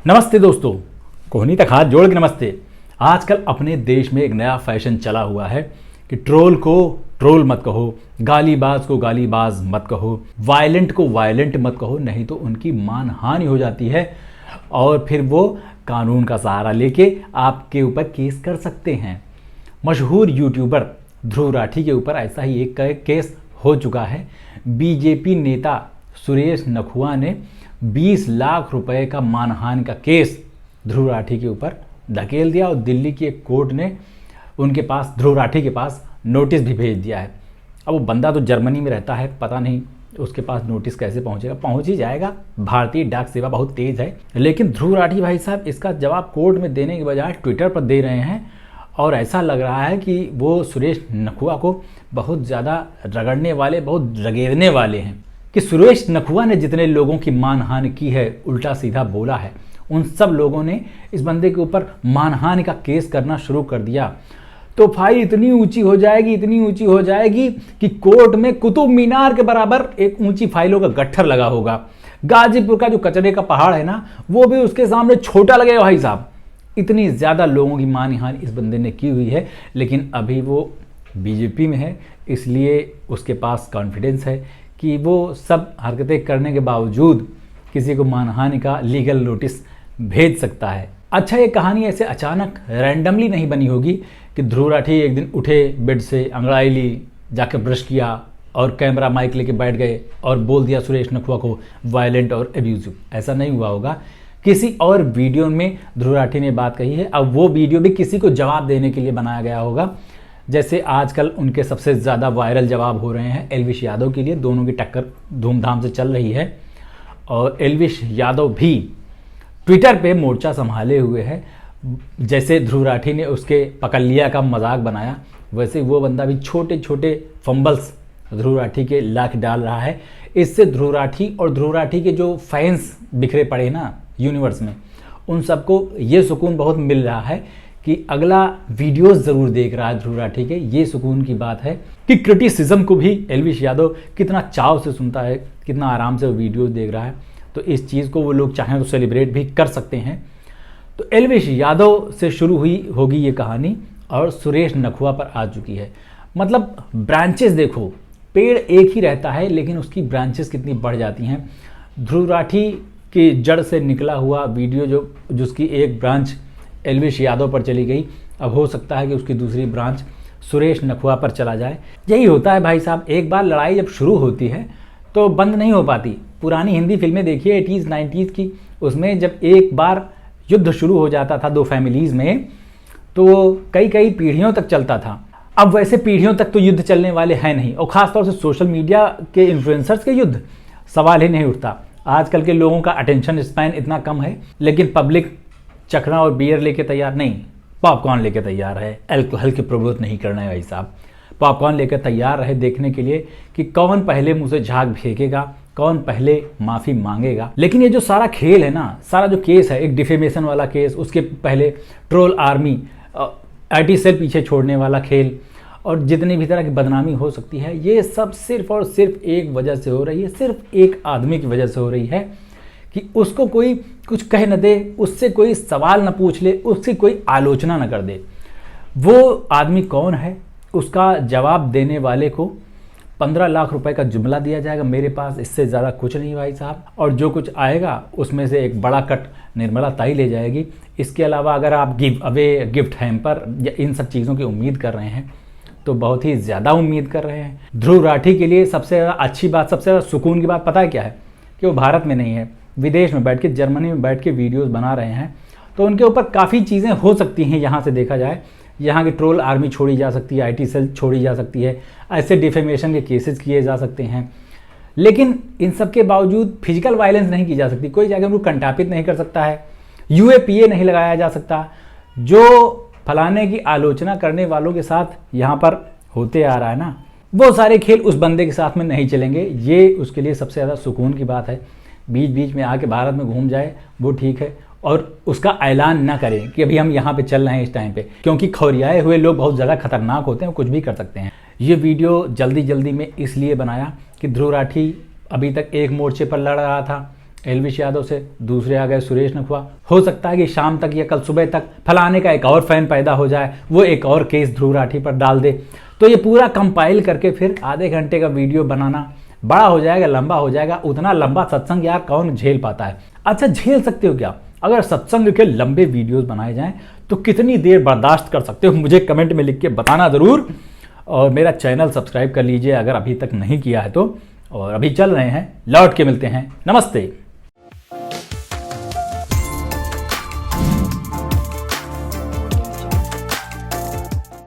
नमस्ते दोस्तों, कोहनी तक हाथ जोड़ के नमस्ते। आजकल अपने देश में एक नया फैशन चला हुआ है कि ट्रोल को ट्रोल मत कहो, गालीबाज को गालीबाज मत कहो, वायलेंट को वायलेंट मत कहो, नहीं तो उनकी मानहानि हो जाती है और फिर वो कानून का सहारा लेके आपके ऊपर केस कर सकते हैं। मशहूर यूट्यूबर ध्रुव राठी के ऊपर ऐसा ही एक केस हो चुका है। बीजेपी नेता सुरेश नखुआ ने 20 लाख रुपए का मानहानि का केस ध्रुव राठी के ऊपर धकेल दिया और दिल्ली की एक कोर्ट ने उनके पास ध्रुव राठी के पास नोटिस भी भेज दिया है। अब वो बंदा तो जर्मनी में रहता है, पता नहीं उसके पास नोटिस कैसे पहुंचेगा, पहुंच ही जाएगा। भारतीय डाक सेवा बहुत तेज है। लेकिन ध्रुव राठी भाई साहब इसका जवाब कोर्ट में देने के बजाय ट्विटर पर दे रहे हैं और ऐसा लग रहा है कि वो सुरेश नखुआ को बहुत ज़्यादा रगड़ने वाले, बहुत रगेदने वाले हैं कि सुरेश नखुआ ने जितने लोगों की मानहानि की है, उल्टा सीधा बोला है, उन सब लोगों ने इस बंदे के ऊपर मानहानि का केस करना शुरू कर दिया। तो फाइल इतनी ऊंची हो जाएगी, इतनी ऊंची हो जाएगी कि कोर्ट में कुतुब मीनार के बराबर एक ऊंची फाइलों का गट्ठर लगा होगा। गाजीपुर का जो कचरे का पहाड़ है ना, वो भी उसके सामने छोटा लगेगा भाई साहब। इतनी ज़्यादा लोगों की मानहानि इस बंदे ने की हुई है। लेकिन अभी वो बीजेपी में है, इसलिए उसके पास कॉन्फिडेंस है कि वो सब हरकतें करने के बावजूद किसी को मानहानि का लीगल नोटिस भेज सकता है। अच्छा, ये कहानी ऐसे अचानक रैंडमली नहीं बनी होगी कि ध्रुव राठी एक दिन उठे बेड से, अंगड़ाई ली, जाकर ब्रश किया और कैमरा माइक लेके बैठ गए और बोल दिया सुरेश नखुआ को वायलेंट और एब्यूजिव। ऐसा नहीं हुआ होगा। किसी और वीडियो में ध्रुव राठी ने बात कही है। अब वो वीडियो भी किसी को जवाब देने के लिए बनाया गया होगा। जैसे आजकल उनके सबसे ज़्यादा वायरल जवाब हो रहे हैं एल्विश यादव के लिए। दोनों की टक्कर धूमधाम से चल रही है और एल्विश यादव भी ट्विटर पे मोर्चा संभाले हुए है। जैसे ध्रुव राठी ने उसके पकड़ लिया का मजाक बनाया, वैसे वो बंदा भी छोटे छोटे फंबल्स ध्रुव राठी के लाख डाल रहा है। इससे ध्रुव राठी और ध्रुव राठी के जो फैंस बिखरे पड़े ना यूनिवर्स में, उन सबको ये सुकून बहुत मिल रहा है कि अगला वीडियोस ज़रूर देख रहा है ध्रुव राठी के। ये सुकून की बात है कि क्रिटिसिज्म को भी एल्विश यादव कितना चाव से सुनता है, कितना आराम से वो वीडियोस देख रहा है। तो इस चीज़ को वो लोग चाहें तो सेलिब्रेट भी कर सकते हैं। तो एल्विश यादव से शुरू हुई होगी ये कहानी और सुरेश नखुआ पर आ चुकी है। मतलब ब्रांचेस देखो, पेड़ एक ही रहता है लेकिन उसकी ब्रांचेस कितनी बढ़ जाती हैं। ध्रुव राठी की जड़ से निकला हुआ वीडियो जिसकी एक ब्रांच एल्विश यादव पर चली गई, अब हो सकता है कि उसकी दूसरी ब्रांच सुरेश नखुआ पर चला जाए। यही होता है भाई साहब, एक बार लड़ाई जब शुरू होती है तो बंद नहीं हो पाती। पुरानी हिंदी फिल्में देखिए 80s 90s की, उसमें जब एक बार युद्ध शुरू हो जाता था दो फैमिलीज़ में तो कई कई पीढ़ियों तक चलता था। अब वैसे पीढ़ियों तक तो युद्ध चलने वाले हैं नहीं, और ख़ासतौर से सोशल मीडिया के इन्फ्लुएंसर्स के युद्ध सवाल ही नहीं उठता। आजकल के लोगों का अटेंशन स्पैन इतना कम है, लेकिन पब्लिक चखना और बियर लेके तैयार नहीं, पॉपकॉर्न लेके तैयार है। अल्कोहल की प्रमोट नहीं करना है भाई साहब। पॉपकॉर्न लेकर तैयार रहे देखने के लिए कि कौन पहले मुंह से झाग फेंकेगा, कौन पहले माफ़ी मांगेगा। लेकिन ये जो सारा खेल है ना, सारा जो केस है, एक डिफेमेशन वाला केस, उसके पहले ट्रोल आर्मी, IT सेल पीछे छोड़ने वाला खेल और जितनी भी तरह की बदनामी हो सकती है, ये सब सिर्फ और सिर्फ एक वजह से हो रही है, सिर्फ एक आदमी की वजह से हो रही है कि उसको कोई कुछ कह न दे, उससे कोई सवाल न पूछ ले, उससे कोई आलोचना न कर दे। वो आदमी कौन है, उसका जवाब देने वाले को 15 लाख रुपए का जुमला दिया जाएगा, मेरे पास इससे ज़्यादा कुछ नहीं भाई साहब। और जो कुछ आएगा उसमें से एक बड़ा कट निर्मला ताई ले जाएगी। इसके अलावा अगर आप गिव अवे, गिफ्ट हैम्पर या इन सब चीज़ों की उम्मीद कर रहे हैं तो बहुत ही ज़्यादा उम्मीद कर रहे हैं। ध्रुव राठी के लिए सबसे ज़्यादा अच्छी बात, सबसे ज़्यादा सुकून की बात पता है क्या है? कि वो भारत में नहीं है, विदेश में बैठ के, जर्मनी में बैठ के वीडियोस बना रहे हैं। तो उनके ऊपर काफ़ी चीज़ें हो सकती हैं यहाँ से देखा जाए। यहाँ की ट्रोल आर्मी छोड़ी जा सकती है, IT सेल छोड़ी जा सकती है, ऐसे डिफेमेशन के केसेस किए जा सकते हैं। लेकिन इन सब के बावजूद फिजिकल वायलेंस नहीं की जा सकती। कोई जाकर उनको कंटापित नहीं कर सकता है, UAPA नहीं लगाया जा सकता। जो फलाने की आलोचना करने वालों के साथ यहाँ पर होते आ रहा है ना, वो सारे खेल उस बंदे के साथ में नहीं चलेंगे। ये उसके लिए सबसे ज़्यादा सुकून की बात है। बीच बीच में आके भारत में घूम जाए वो ठीक है, और उसका ऐलान ना करें कि अभी हम यहाँ पे चल रहे हैं इस टाइम पे, क्योंकि खौरियाए हुए लोग बहुत ज़्यादा खतरनाक होते हैं, वो कुछ भी कर सकते हैं। ये वीडियो जल्दी जल्दी में इसलिए बनाया कि ध्रुव राठी अभी तक एक मोर्चे पर लड़ रहा था, एलविश यादव से, दूसरे आ गए सुरेश नखवा। हो सकता है कि शाम तक या कल सुबह तक फलाने का एक और फैन पैदा हो जाए, वो एक और केस ध्रुव राठी पर डाल दे, तो ये पूरा कंपाइल करके फिर आधे घंटे का वीडियो बनाना बड़ा हो जाएगा, लंबा हो जाएगा। उतना लंबा सत्संग यार कौन झेल पाता है। अच्छा, झेल सकते हो क्या? अगर सत्संग के लंबे वीडियोस बनाए जाएं तो कितनी देर बर्दाश्त कर सकते हो? मुझे कमेंट में लिख के बताना ज़रूर। और मेरा चैनल सब्सक्राइब कर लीजिए अगर अभी तक नहीं किया है तो। और अभी चल रहे हैं, लौट के मिलते हैं। नमस्ते।